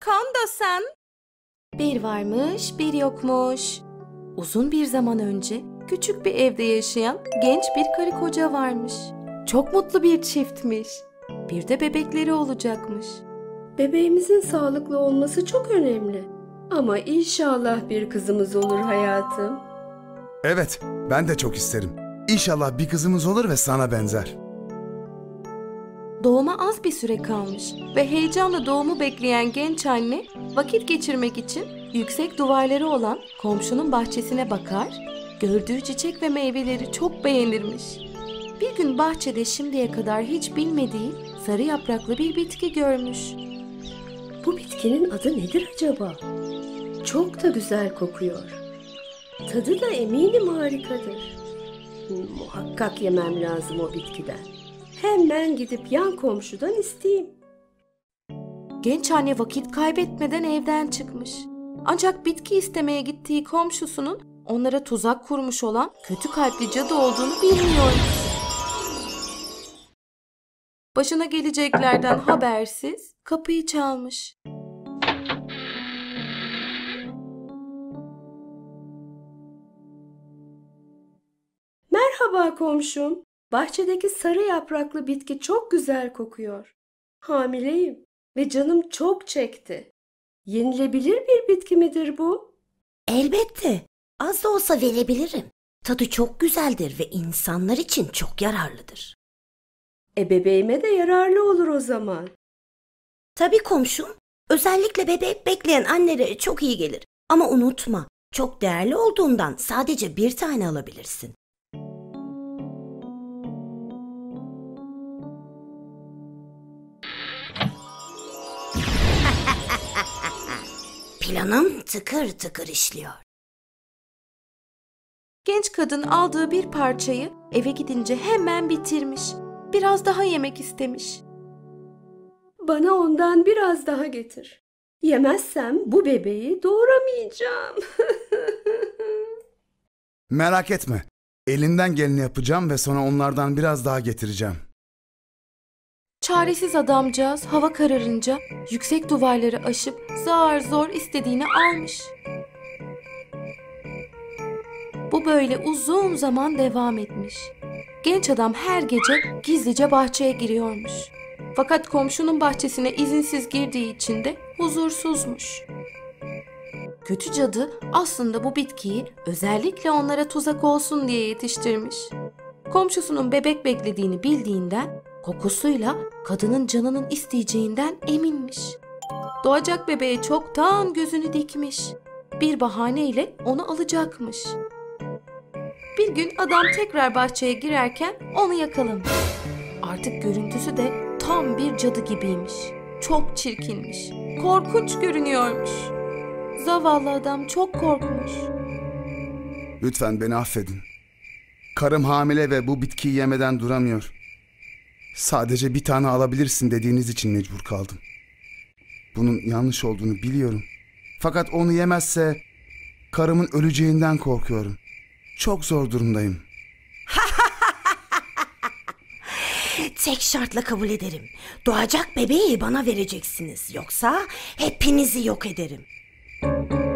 Kondo-san. Bir varmış, bir yokmuş. Uzun bir zaman önce küçük bir evde yaşayan genç bir karı koca varmış. Çok mutlu bir çiftmiş. Bir de bebekleri olacakmış. Bebeğimizin sağlıklı olması çok önemli. Ama inşallah bir kızımız olur hayatım. Evet, ben de çok isterim. İnşallah bir kızımız olur ve sana benzer. Doğuma az bir süre kalmış ve heyecanla doğumu bekleyen genç anne vakit geçirmek için yüksek duvarları olan komşunun bahçesine bakar, gördüğü çiçek ve meyveleri çok beğenirmiş. Bir gün bahçede şimdiye kadar hiç bilmediği sarı yapraklı bir bitki görmüş. Bu bitkinin adı nedir acaba? Çok da güzel kokuyor. Tadı da eminim harikadır. Muhakkak yemem lazım o bitkiden. Hemen gidip yan komşudan isteyeyim. Genç anne vakit kaybetmeden evden çıkmış. Ancak bitki istemeye gittiği komşusunun onlara tuzak kurmuş olan kötü kalpli cadı olduğunu bilmiyormuş. Başına geleceklerden habersiz kapıyı çalmış. Merhaba komşum. Bahçedeki sarı yapraklı bitki çok güzel kokuyor. Hamileyim ve canım çok çekti. Yenilebilir bir bitki midir bu? Elbette. Az da olsa verebilirim. Tadı çok güzeldir ve insanlar için çok yararlıdır. Bebeğime de yararlı olur o zaman. Tabii komşum. Özellikle bebek bekleyen annelere çok iyi gelir. Ama unutma, çok değerli olduğundan sadece bir tane alabilirsin. Planım tıkır tıkır işliyor. Genç kadın aldığı bir parçayı eve gidince hemen bitirmiş. Biraz daha yemek istemiş. Bana ondan biraz daha getir. Yemezsem bu bebeği doğuramayacağım. Merak etme. Elimden geleni yapacağım ve sonra onlardan biraz daha getireceğim. Çaresiz adamcağız hava kararınca yüksek duvarları aşıp zar zor istediğini almış. Bu böyle uzun zaman devam etmiş. Genç adam her gece gizlice bahçeye giriyormuş. Fakat komşunun bahçesine izinsiz girdiği için de huzursuzmuş. Kötü cadı aslında bu bitkiyi özellikle onlara tuzak olsun diye yetiştirmiş. Komşusunun bebek beklediğini bildiğinden kokusuyla kadının canının isteyeceğinden eminmiş. Doğacak bebeğe çoktan gözünü dikmiş. Bir bahaneyle onu alacakmış. Bir gün adam tekrar bahçeye girerken onu yakalamış. Artık görüntüsü de tam bir cadı gibiymiş. Çok çirkinmiş. Korkunç görünüyormuş. Zavallı adam çok korkmuş. Lütfen beni affedin. Karım hamile ve bu bitkiyi yemeden duramıyor. Sadece bir tane alabilirsin dediğiniz için mecbur kaldım. Bunun yanlış olduğunu biliyorum. Fakat onu yemezse karımın öleceğinden korkuyorum. Çok zor durumdayım. Tek şartla kabul ederim. Doğacak bebeği bana vereceksiniz. Yoksa hepinizi yok ederim.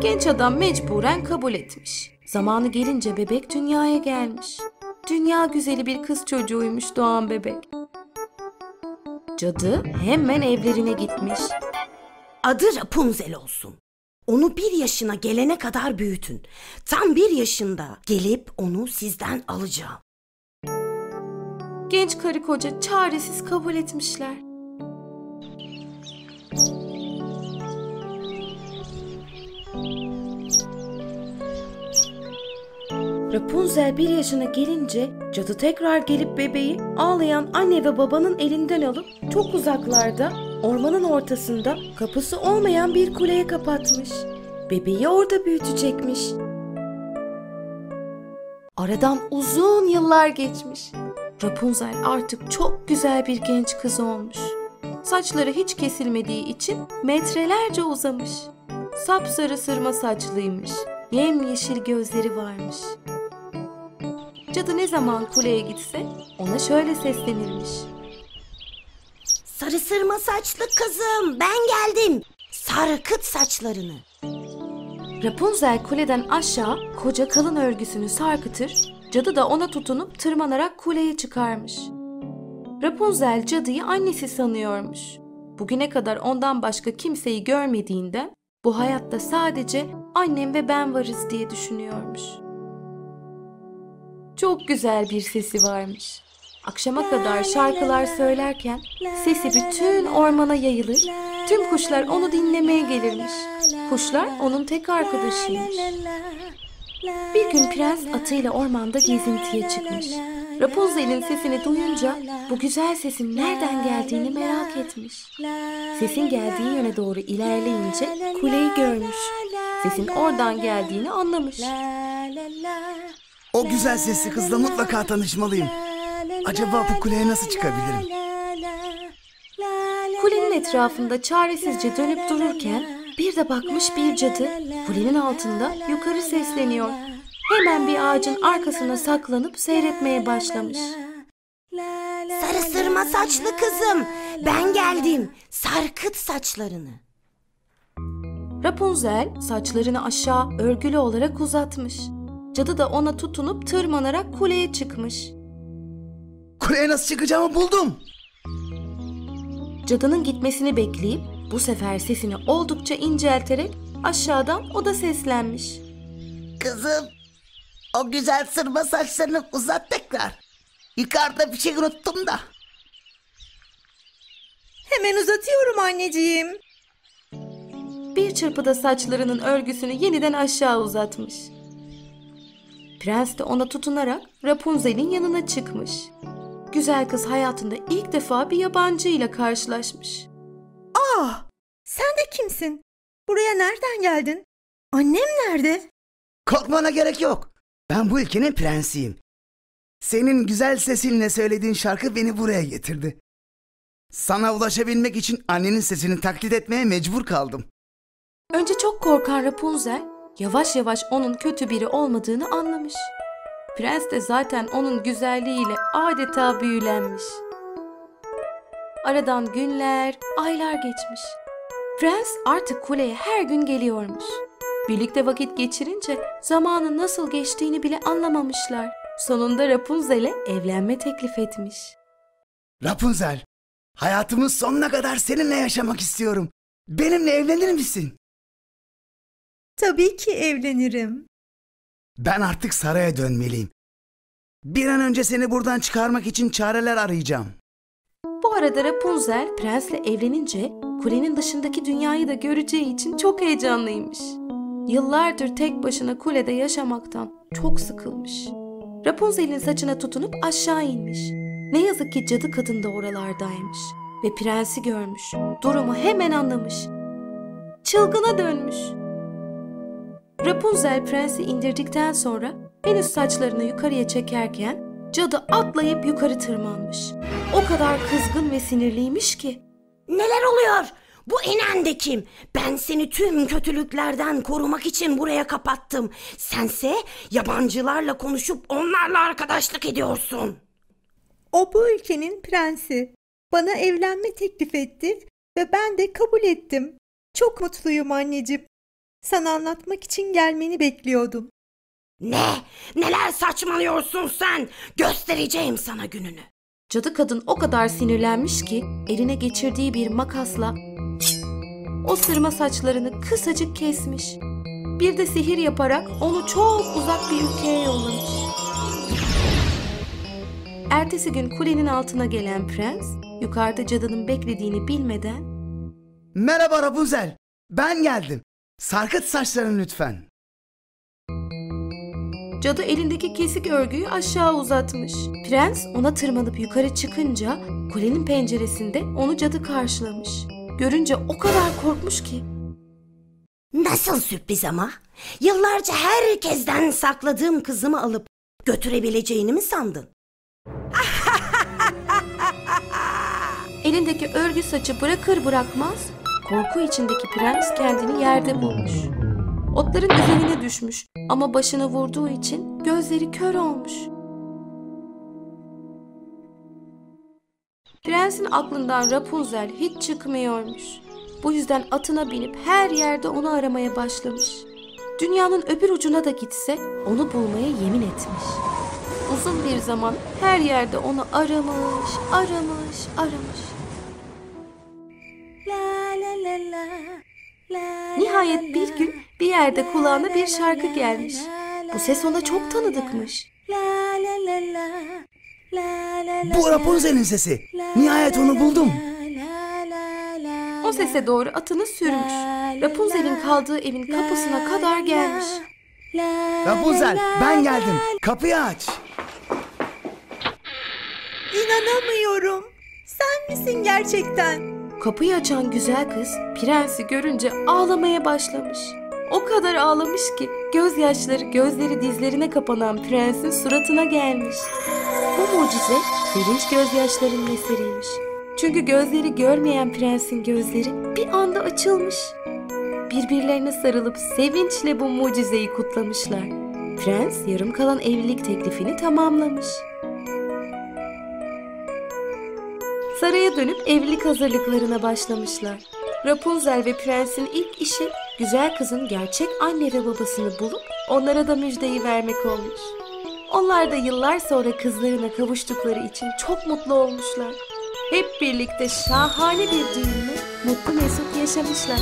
Genç adam mecburen kabul etmiş. Zamanı gelince bebek dünyaya gelmiş. Dünya güzeli bir kız çocuğuymuş doğan bebek. Cadı hemen evlerine gitmiş. Adı Rapunzel olsun. Onu 1 yaşına gelene kadar büyütün. Tam 1 yaşında gelip onu sizden alacağım. Genç karı koca çaresiz kabul etmişler. Rapunzel 1 yaşına gelince cadı tekrar gelip bebeği ağlayan anne ve babanın elinden alıp çok uzaklarda ormanın ortasında kapısı olmayan bir kuleye kapatmış. Bebeği orada büyütecekmiş. Aradan uzun yıllar geçmiş. Rapunzel artık çok güzel bir genç kız olmuş. Saçları hiç kesilmediği için metrelerce uzamış. Sapsarı sırma saçlıymış. Yemyeşil gözleri varmış. Cadı ne zaman kuleye gitse ona şöyle seslenirmiş. Sarı sırma saçlı kızım, ben geldim. Sarkıt saçlarını. Rapunzel kuleden aşağı koca kalın örgüsünü sarkıtır, cadı da ona tutunup tırmanarak kuleye çıkarmış. Rapunzel cadıyı annesi sanıyormuş. Bugüne kadar ondan başka kimseyi görmediğinden bu hayatta sadece annem ve ben varız diye düşünüyormuş. Çok güzel bir sesi varmış. Akşama kadar şarkılar söylerken sesi bütün ormana yayılır, tüm kuşlar onu dinlemeye gelirmiş. Kuşlar onun tek arkadaşıymış. Bir gün prens atıyla ormanda gezintiye çıkmış. Rapunzel'in sesini duyunca bu güzel sesin nereden geldiğini merak etmiş. Sesin geldiği yöne doğru ilerleyince kuleyi görmüş. Sesin oradan geldiğini anlamış. O güzel sesli kızla mutlaka tanışmalıyım. Acaba bu kuleye nasıl çıkabilirim? Kulenin etrafında çaresizce dönüp dururken bir de bakmış bir cadı kulenin altında yukarı sesleniyor. Hemen bir ağacın arkasına saklanıp seyretmeye başlamış. Sarı sırma saçlı kızım, ben geldim. Sarkıt saçlarını. Rapunzel saçlarını aşağı örgülü olarak uzatmış. Cadı da ona tutunup tırmanarak kuleye çıkmış. Kuleye nasıl çıkacağımı buldum. Cadının gitmesini bekleyip bu sefer sesini oldukça incelterek aşağıdan o da seslenmiş. Kızım, o güzel sırma saçlarını uzat tekrar. Yukarıda bir şey unuttum da. Hemen uzatıyorum anneciğim. Bir çırpıda saçlarının örgüsünü yeniden aşağı uzatmış. Prens de ona tutunarak Rapunzel'in yanına çıkmış. Güzel kız hayatında ilk defa bir yabancı ile karşılaşmış. Sen de kimsin? Buraya nereden geldin? Annem nerede? Korkmana gerek yok. Ben bu ülkenin prensiyim. Senin güzel sesinle söylediğin şarkı beni buraya getirdi. Sana ulaşabilmek için annenin sesini taklit etmeye mecbur kaldım. Önce çok korkan Rapunzel yavaş yavaş onun kötü biri olmadığını anlamış. Prens de zaten onun güzelliğiyle adeta büyülenmiş. Aradan günler, aylar geçmiş. Prens artık kuleye her gün geliyormuş. Birlikte vakit geçirince zamanın nasıl geçtiğini bile anlamamışlar. Sonunda Rapunzel'e evlenme teklif etmiş. Rapunzel, hayatımın sonuna kadar seninle yaşamak istiyorum. Benimle evlenir misin? Tabii ki evlenirim. Ben artık saraya dönmeliyim. Bir an önce seni buradan çıkarmak için çareler arayacağım. Bu arada Rapunzel prensle evlenince kulenin dışındaki dünyayı da göreceği için çok heyecanlıymış. Yıllardır tek başına kulede yaşamaktan çok sıkılmış. Rapunzel'in saçına tutunup aşağı inmiş. Ne yazık ki cadı kadın da oralardaymış. Ve prensi görmüş. Durumu hemen anlamış. Çılgına dönmüş. Rapunzel prensi indirdikten sonra henüz saçlarını yukarıya çekerken cadı atlayıp yukarı tırmanmış. O kadar kızgın ve sinirliymiş ki. Neler oluyor? Bu inen de kim? Ben seni tüm kötülüklerden korumak için buraya kapattım. Sense yabancılarla konuşup onlarla arkadaşlık ediyorsun. O bu ülkenin prensi. Bana evlenme teklif etti ve ben de kabul ettim. Çok mutluyum anneciğim. Sana anlatmak için gelmeni bekliyordum. Ne? Neler saçmalıyorsun sen? Göstereceğim sana gününü. Cadı kadın o kadar sinirlenmiş ki eline geçirdiği bir makasla o sırma saçlarını kısacık kesmiş. Bir de sihir yaparak onu çok uzak bir ülkeye yollamış. Ertesi gün kulenin altına gelen prens, yukarıda cadının beklediğini bilmeden Merhaba Rapunzel, ben geldim. Sarkıt saçlarını lütfen. cadı elindeki kesik örgüyü aşağı uzatmış. Prens ona tırmanıp yukarı çıkınca kulenin penceresinde onu cadı karşılamış. Görünce o kadar korkmuş ki. Nasıl sürpriz ama? Yıllarca herkesten sakladığım kızımı alıp götürebileceğini mi sandın? Elindeki örgü saçı bırakır bırakmaz korku içindeki prens kendini yerde bulmuş. Otların üzerine düşmüş ama başını vurduğu için gözleri kör olmuş. Prensin aklından Rapunzel hiç çıkmıyormuş. Bu yüzden atına binip her yerde onu aramaya başlamış. Dünyanın öbür ucuna da gitse onu bulmaya yemin etmiş. Uzun bir zaman her yerde onu aramış. Nihayet bir gün bir yerde kulağına bir şarkı gelmiş. Bu ses ona çok tanıdıkmış. Bu Rapunzel'in sesi. Nihayet onu buldum. O sese doğru atını sürmüş. Rapunzel'in kaldığı evin kapısına kadar gelmiş. Rapunzel, ben geldim. Kapıyı aç. İnanamıyorum. Sen misin gerçekten? Kapıyı açan güzel kız prensi görünce ağlamaya başlamış. O kadar ağlamış ki gözyaşları gözleri dizlerine kapanan prensin suratına gelmiş. Bu mucize sevinç gözyaşlarının eseriymiş. Çünkü gözleri görmeyen prensin gözleri bir anda açılmış. Birbirlerine sarılıp sevinçle bu mucizeyi kutlamışlar. Prens yarım kalan evlilik teklifini tamamlamış. Saraya dönüp evlilik hazırlıklarına başlamışlar. Rapunzel ve prensin ilk işi güzel kızın gerçek anne ve babasını bulup onlara da müjdeyi vermek olmuş. Onlar da yıllar sonra kızlarına kavuştukları için çok mutlu olmuşlar. Hep birlikte şahane bir düğünle mutlu mesut yaşamışlar.